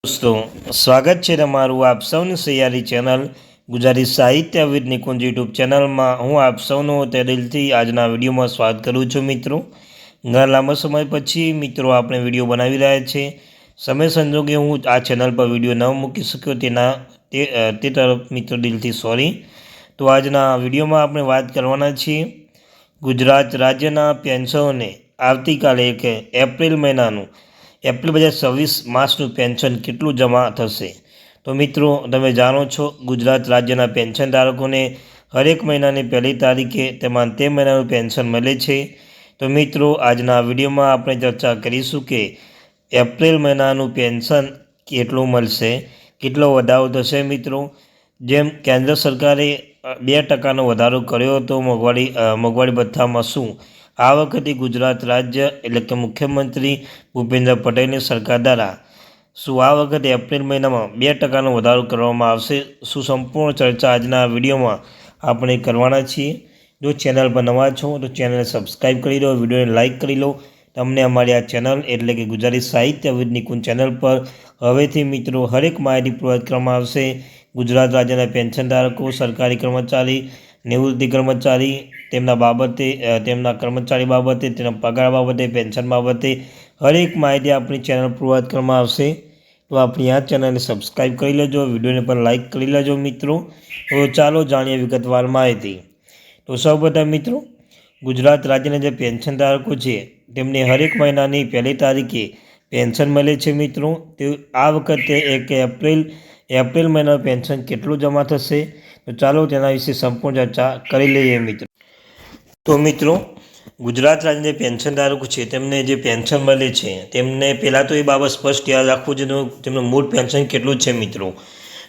दोस्तों स्वागत है तमारू आप सौनी सैयारी चैनल गुजराती साहित्य विद निकुंज यूट्यूब चैनल में हूँ आप सौनो ते दिलथी आजना विडियो में स्वागत करूँ छूँ। मित्रों घणा लांबा समय पछी मित्रों आपणे विडियो बनावी रह्या छे। समय संजोगे हूँ आ चैनल पर विडियो न मूकी शक्यो ते तरफ मित्रों दिलथी सॉरी। तो आजना विडियो में आपणे वात करवाना छीए गुजरात राज्यना पेन्शनोने आवती काले एक एप्रिल महीनानुं एप्रिल 2026 मासનું પેન્શન કેટલું જમા થશે। તો મિત્રો તમે જાણો છો ગુજરાત રાજ્યના પેન્શનધારકોને હરેક મહિનાની પહેલી તારીખે તેમાં તે મહિનાનું પેન્શન મળે છે। તો મિત્રો આજના વિડીયોમાં આપણે ચર્ચા કરીશું કે એપ્રિલ મહિનાનું પેન્શન કેટલું મળશે, કેટલો વધારો થશે। મિત્રો જેમ કેન્દ્ર સરકારે 2% વધારો કર્યો હતો મોંઘવારી ભથ્થામાં, શું આ વખતે ગુજરાત રાજ્ય એટલે કે મુખ્યમંત્રી ભૂપેન્દ્ર પટેલની સરકાર દ્વારા શું આ વખતે એપ્રિલ મહિનામાં 2% વધારો કરવામાં આવશે? શું સંપૂર્ણ ચર્ચા આજના વિડીયોમાં આપણે કરવાના છીએ। જો ચેનલ પર નવા છો તો ચેનલને સબસ્ક્રાઈબ કરી લો, વિડીયોને લાઇક કરી લો। તમને અમારી આ ચેનલ એટલે કે ગુજરાતી સાહિત્ય વિદ નિકુંજ ચેનલ પર હવેથી મિત્રો હરેક માહિતી પ્રોવાઈડ કરવામાં આવશે। ગુજરાત રાજ્યના પેન્શનધારકો, સરકારી કર્મચારી, નિવૃત્તિ કર્મચારી, તેમના બાબતે, તેમના કર્મચારી બાબતે, તેના પગાર બાબતે, પેન્શન બાબતે હરેક માહિતી આપણી ચેનલ પ્રોવાઈડ કરવામાં આવશે। તો આપણી આ ચેનલને સબસ્ક્રાઈબ કરી લેજો, વિડીયોને પણ લાઇક કરી લેજો મિત્રો। તો ચાલો જાણીએ વિગતવાર માહિતી। તો સૌપ્રથમ મિત્રો ગુજરાત રાજ્યના જે પેન્શનધારકો છે તેમને હરેક મહિનાની પહેલી તારીખે પેન્શન મળે છે। મિત્રો તે આ વખતે એક એપ્રિલ મહિનાનું પેન્શન કેટલું જમા થશે તો ચાલો તેના વિશે સંપૂર્ણ ચર્ચા કરી લઈએ મિત્રો। તો મિત્રો ગુજરાત રાજ્યના પેન્શનધારકો છે તેમને જે પેન્શન મળે છે તેમને પહેલાં તો એ બાબત સ્પષ્ટ યાદ રાખવું જોઈએ તેમનું મૂળ પેન્શન કેટલું છે મિત્રો।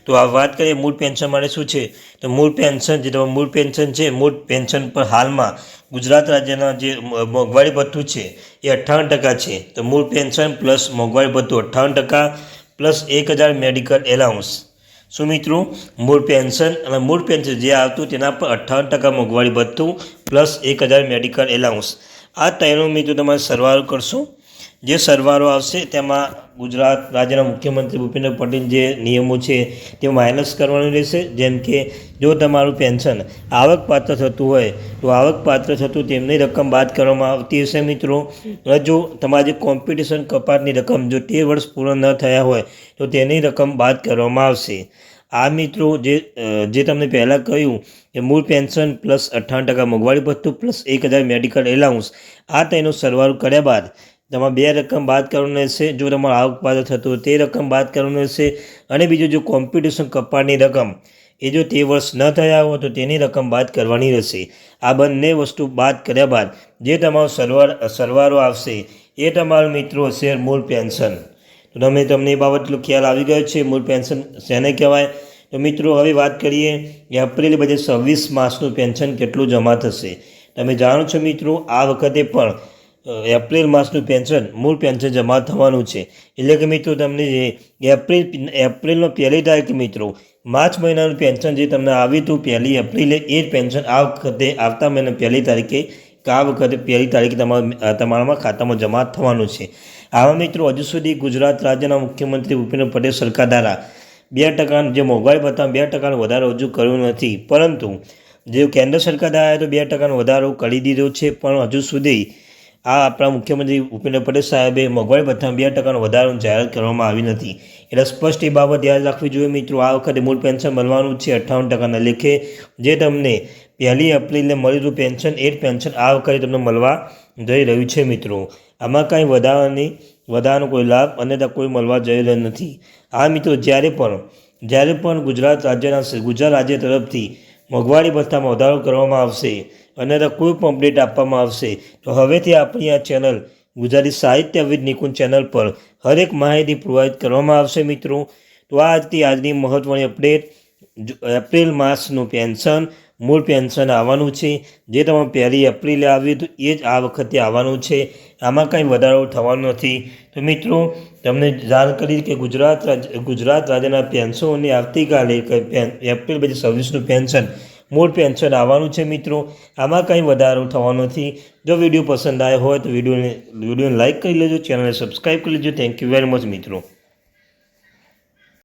તો આ વાત કરીએ મૂળ પેન્શન માટે શું છે તો મૂળ પેન્શન જે તમારું મૂળ પેન્શન છે, મૂળ પેન્શન પર હાલમાં ગુજરાત રાજ્યના જે મોંઘવારી ભથ્થું છે એ 58% છે। તો મૂળ પેન્શન પ્લસ મોંઘવારી ભથ્થું 58% પ્લસ 1000 મેડિકલ એલાઉન્સ। શું મિત્રો મૂળ પેન્શન અને મૂળ પેન્શન જે આવતું તેના પર 58% મોંઘવારી ભથ્થું પ્લસ 1000 મેડિકલ એલાઉન્સ, આ ત્રણેય મિત્રો તમારે સરવાળો કરશો। જે સરવાળો આવશે તેમાં ગુજરાત રાજ્યના મુખ્યમંત્રી ભૂપેન્દ્ર પટેલ જે નિયમો છે તે માઇનસ કરવાનું રહેશે। જેમ કે જો તમારું પેન્શન આવકપાત્ર થતું હોય તો આવકપાત્ર થતું તેમની રકમ બાદ કરવામાં આવતી હશે મિત્રો। જો તમારી જે કોમ્પિટિશન કપાતની રકમ જો 13 વર્ષ પૂર્ણ ન થયા હોય તો તેની રકમ બાદ કરવામાં આવશે। આ મિત્રો જે તમને પહેલાં કહ્યું કે મૂળ પેન્શન પ્લસ 58% મોંઘવારી ભથ્થું પ્લસ 1000 મેડિકલ એલાઉન્સ, આ તેનો સરવાળો કર્યા બાદ તમારે 2 રકમ બાદ કરવાની રહેશે। જો તમારો આવકપાત્ર થતો હોય તે રકમ બાદ કરવાની રહેશે, અને બીજું જો કોમ્પિટિશન કપાતની રકમ એ જો 13 વર્ષ ન થયા હોય તો તેની રકમ બાદ કરવાની રહેશે। આ બંને વસ્તુ બાદ કર્યા બાદ જે તમારો સરવાળો આવશે એ તમારું મિત્રો હશે મૂળ પેન્શન। તો તમને એ બાબતનો ખ્યાલ આવી ગયો છે મૂળ પેન્શન શેને કહેવાય। તો મિત્રો હવે વાત કરીએ એપ્રિલ 2026 માસનું પેન્શન કેટલું જમા થશે। તમે જાણો છો મિત્રો આ વખતે પણ એપ્રિલ માસનું પેન્શન મૂળ પેન્શન જમા થવાનું છે। એટલે કે મિત્રો તમને એપ્રિલનો પહેલી તારીખે મિત્રો માર્ચ મહિનાનું પેન્શન જે તમને આવ્યું હતું 1 એપ્રિલે એ જ પેન્શન આ વખતે આવતા મહિના પહેલી તારીખે તમારા ખાતામાં જમા થવાનું છે। આવા મિત્રો હજુ સુધી ગુજરાત રાજ્યના મુખ્યમંત્રી ભૂપેન્દ્ર પટેલ સરકાર દ્વારા 2% જે મોંઘવારી ભથ્થામાં 2% વધારો હજુ કર્યો નથી, પરંતુ જે કેન્દ્ર સરકાર દ્વારા તો 2% વધારો કરી દીધો છે, પણ હજુ સુધી આ આપણા મુખ્યમંત્રી ભૂપેન્દ્ર પટેલ સાહેબે મોંઘવારી ભથ્થામાં 2% વધારાની જાહેરાત કરવામાં આવી નથી। એટલે સ્પષ્ટ એ બાબત યાદ રાખવી જોઈએ મિત્રો। આ વખતે મૂળ પેન્શન મળવાનું છે 58% લેખે, જે તમને 1 એપ્રિલે મળ્યું પેન્શન એ જ પેન્શન આ વખતે તમને મળવા જઈ રહ્યું છે મિત્રો। આમાં કાંઈ વધારાનો કોઈ લાભ અને કોઈ મળવા જઈ રહ્યો નથી। આ મિત્રો જ્યારે પણ ગુજરાત રાજ્ય તરફથી મોંઘવારી ભથ્થામાં વધારો કરવામાં આવશે અને કોઈ પણ અપડેટ આપવામાં આવશે તો હવેથી આપણી આ ચેનલ ગુજરાતી સાહિત્ય વિદ નિકુંજ ચેનલ પર હરેક માહિતી પ્રોવાઈડ કરવામાં આવશે મિત્રો। તો આજની મહત્ત્વની અપડેટ એપ્રિલ માસનું પેન્શન મૂળ પેન્શન આવવાનું છે, જે તમારે 1 એપ્રિલે આવ્યું હતું એ જ આ વખતે આવવાનું છે। આમાં કાંઈ વધારો થવાનો નથી। તો મિત્રો તમને જાણ કરી કે ગુજરાત રાજ્યના પેન્શનોની આવતીકાલે એપ્રિલ 2026નું પેન્શન મૂળ પેન્શન આવવાનું છે મિત્રો। આમાં કંઈ વધારો થવાનો નથી। જો વિડીયો પસંદ આવ્યો હોય તો વિડીયોને લાઇક કરી લેજો, ચેનલને સબસ્ક્રાઈબ કરી લેજો। થેન્ક યુ વેરી મચ મિત્રો।